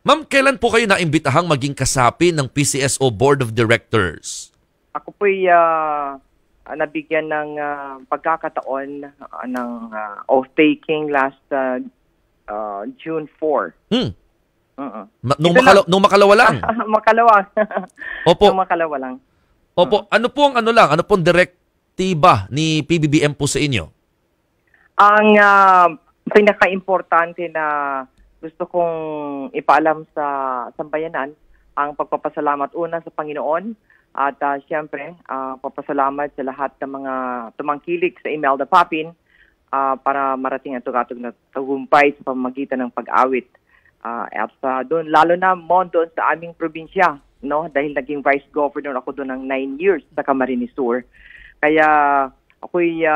Ma'am, kailan po kayo naimbitahang maging kasapi ng PCSO Board of Directors? Ako po'y nabigyan ng pagkakataon ng oath-taking last June 4. Nung makalawa lang? Makalawa. Opo. Nung makalawa lang. Opo. Ano pong direktiba ni PBBM po sa inyo? Ang pinaka-importante na gusto kong ipaalam sa sambayanan, ang pagpapasalamat una sa Panginoon at siyempre, papasalamat sa lahat ng mga tumangkilik sa Imelda Papin para marating ang tugatog na tagumpay sa pamamagitan ng pag-awit. At doon, lalo na doon sa aming probinsya, no? Dahil naging vice governor ako doon ng 9 years sa Camarines Sur. Kaya ako'y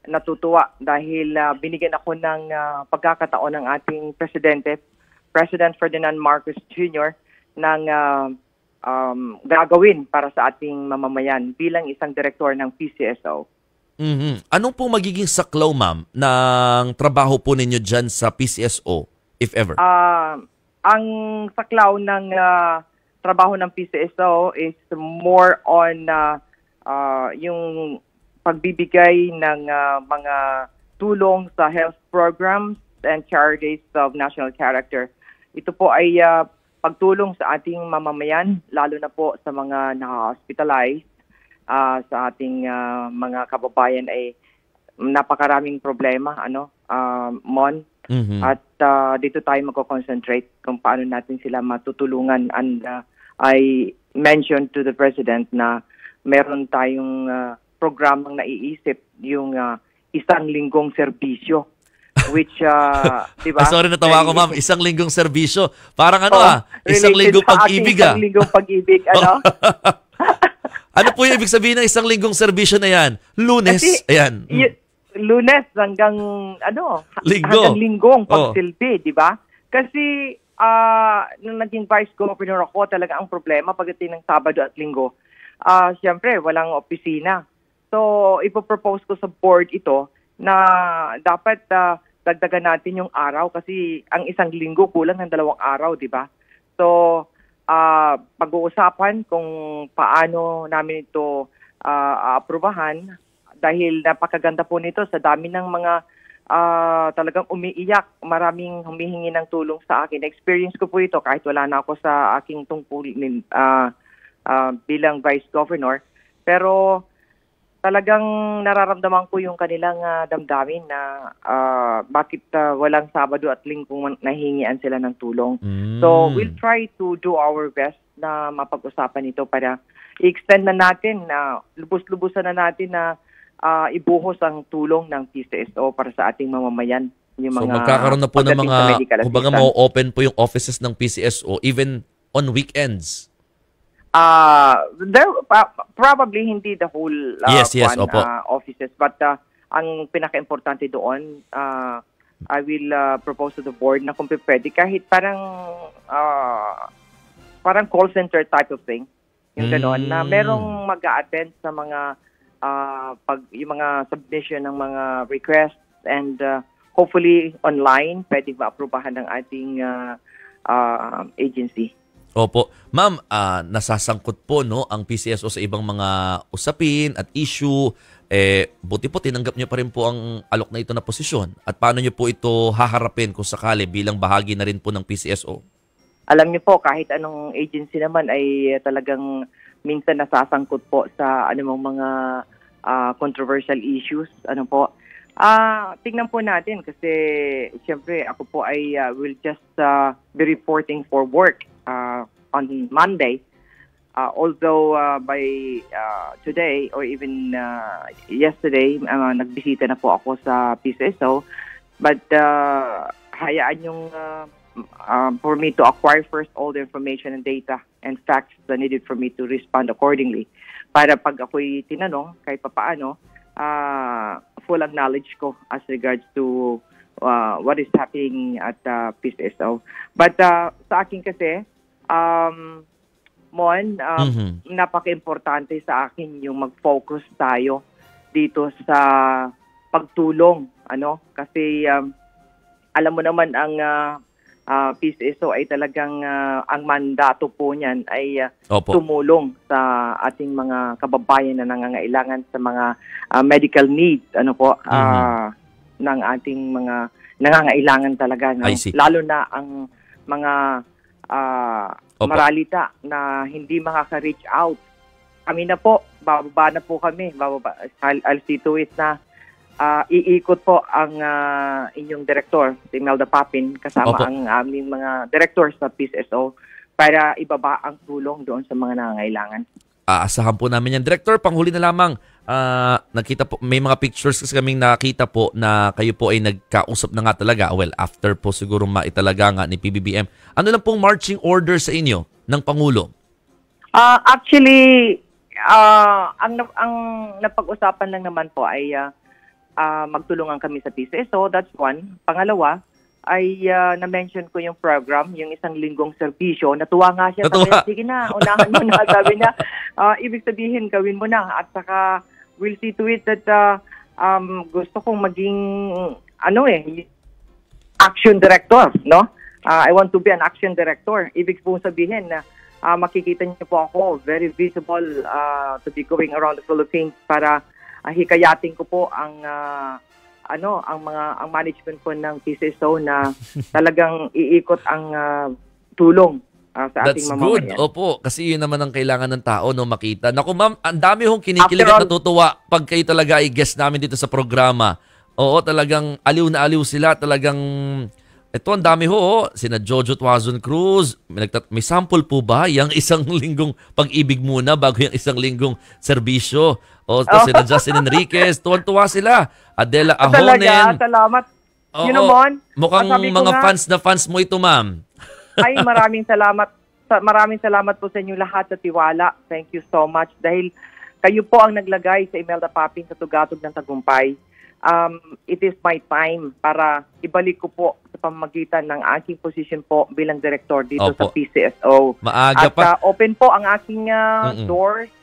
natutuwa dahil binigyan ako ng pagkakataon ng ating presidente, President Ferdinand Marcos Jr., ng gagawin para sa ating mamamayan bilang isang direktor ng PCSO. Anong po magiging saklaw, ma'am, ng trabaho po ninyo dyan sa PCSO, if ever? Ang saklaw ng trabaho ng PCSO is more on yung pagbibigay ng mga tulong sa health programs and charities of national character. Ito po ay pagtulong sa ating mamamayan, lalo na po sa mga naka-hospitalize, sa ating mga kababayan ay napakaraming problema, Mon. At dito tayo magko-concentrate kung paano natin sila matutulungan. And I mentioned to the President na meron tayong programang naiisip, yung isang linggong serbisyo. Which, diba? Sorry, natawa ko, ma'am. Isang linggong serbisyo. Parang isang linggong pag-ibig. Isang linggong pag-ibig, Ano po yung ibig sabihin ng isang linggong serbisyo na yan? Lunes, ayan. Lunes hanggang, Linggo. hanggang linggong pagsilbi, di ba? Kasi, nung naging vice governor ako, talaga ang problema pagdating ng Sabado at Linggo, siyempre, walang opisina. So, ipopropose ko sa board ito na dapat dagdagan natin yung araw kasi ang isang linggo kulang ng 2 araw, di ba? So, pag-uusapan kung paano namin ito aaprubahan dahil napakaganda po nito sa dami ng mga talagang umiiyak, maraming humihingi ng tulong sa akin. Experience ko po ito kahit wala na ako sa aking tungkulin bilang vice governor. Pero talagang nararamdaman ko yung kanilang damdamin na bakit walang Sabado at Linggo nahingian sila ng tulong. So we'll try to do our best na mapag-usapan ito para i-extend na natin, lubos-lubusan na natin na ibuhos ang tulong ng PCSO para sa ating mamamayan. Yung So mga magkakaroon na po ng mga, kumbaga ma-open po yung offices ng PCSO even on weekends. There probably hindi the whole offices, but ang pinaka-importante doon, I will propose to the board na kung pwede kahit parang call center type of thing, yung gano'n, na merong mag-a-attend sa mga yung mga submission ng mga requests and hopefully online pwede ma-aprobahan ng ating agency. Opo. Ma'am, nasasangkot po ang PCSO sa ibang mga usapin at issue. Buti po tinanggap niyo pa rin po ang alok na ito na posisyon. At paano niyo po ito haharapin kung sakali bilang bahagi na rin po ng PCSO? Alam niyo po, kahit anong agency naman ay talagang minsan nasasangkot po sa anumang mga controversial issues. Tingnan po natin kasi siyempre ako po ay will just be reporting for work on Monday. Although by today or even yesterday, nagbisita na po ako sa PCSO. But hayaan yung for me to acquire first all the information and data and facts that needed for me to respond accordingly. Para pag ako'y tinanong, kahit papaano, full of knowledge ko as regards to what is happening at PCSO. But sa akin kasi, Mon, napaka-importante sa akin yung mag-focus tayo dito sa pagtulong. Kasi alam mo naman ang PCSO ay talagang ang mandato po niyan ay Opo. tumulong sa ating mga kababayan na nangangailangan sa mga medical needs ng ating mga nangangailangan talaga, no? I see. Lalo na ang mga Opo. maralita na hindi makaka-reach out. Kami na po, bababa na po kami. I'll see to it na iikot po ang inyong director, si Imelda Papin, kasama Opo. ang aming mga directors sa PCSO para ibaba ang tulong doon sa mga nangangailangan. Aasahan po namin yan. Director, panghuli na lamang, nakita po, may mga pictures kasi kaming nakita po na kayo po ay nagkausap na nga talaga. Well, after po siguro maitalaga nga ni PBBM. Ano lang pong marching order sa inyo ng Pangulo? Actually, ang napag-usapan lang naman po ay magtulungan kami sa PCSO, that's one. Pangalawa, ay na-mention ko yung program, yung isang linggong serbisyo. Natuwa nga siya. Natuwa. Sabi, sige na, unahan mo na. Sabi niya, ibig sabihin, gawin mo na. At saka, we'll see to it that gusto kong maging, action director, no? I want to be an action director. Ibig pong sabihin na makikita niyo po ako very visible to be going around the Philippines para hikayatin ko po ang management po ng PCSO na talagang iikot ang tulong sa ating That's mamamayan. good. Opo, kasi yun naman ang kailangan ng tao, no, makita. Naku ma'am, ang dami hong kinikilig at natutuwa pag kayo talaga ay guest namin dito sa programa. Oo, talagang aliw na aliw sila. Talagang, ito ang dami ho. Sina Jojo Tuazon Cruz, may sample po ba? Yung isang linggong pag-ibig muna bago yung isang linggong serbisyo. O, sina Justin Enriquez, tuwan-tuwa sila. Adela Ahonen. Talaga, salamat. Oo, Mukhang mga fans na fans mo ito, ma'am. Ay, maraming salamat. Maraming salamat po sa inyo lahat sa tiwala. Thank you so much. Dahil kayo po ang naglagay sa Imelda Papin sa tugatog ng tagumpay. It is my time para ibalik ko po sa pamamagitan ng aking position po bilang director dito sa PCSO. Maaga pa. At open po ang aking doors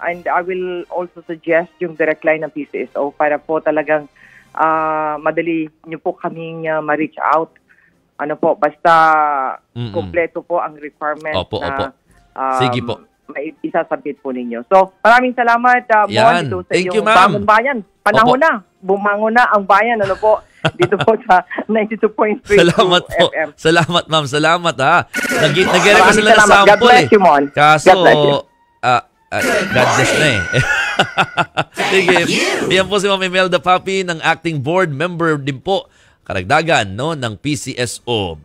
and I will also suggest yung direct line ng PCSO para po talagang madali nyo po kaming ma-reach out. Basta kompleto po ang requirement na sige po. may isasabit po ninyo. So, maraming salamat, Mon, dito sa Thank you, iyong ma'am. Bagong Bayan. Panahon na. Bumangon na ang bayan. Dito po sa 92.3 Salamat po. FM. Salamat, ma'am. Salamat, ha. Nag-request sila ng sample. God bless you, Mon. Kaso, God bless you. God bless na eh. Sige. Yan po si Ma'am Imelda Papin, ng acting board member din po, karagdagan, no, ng PCSO.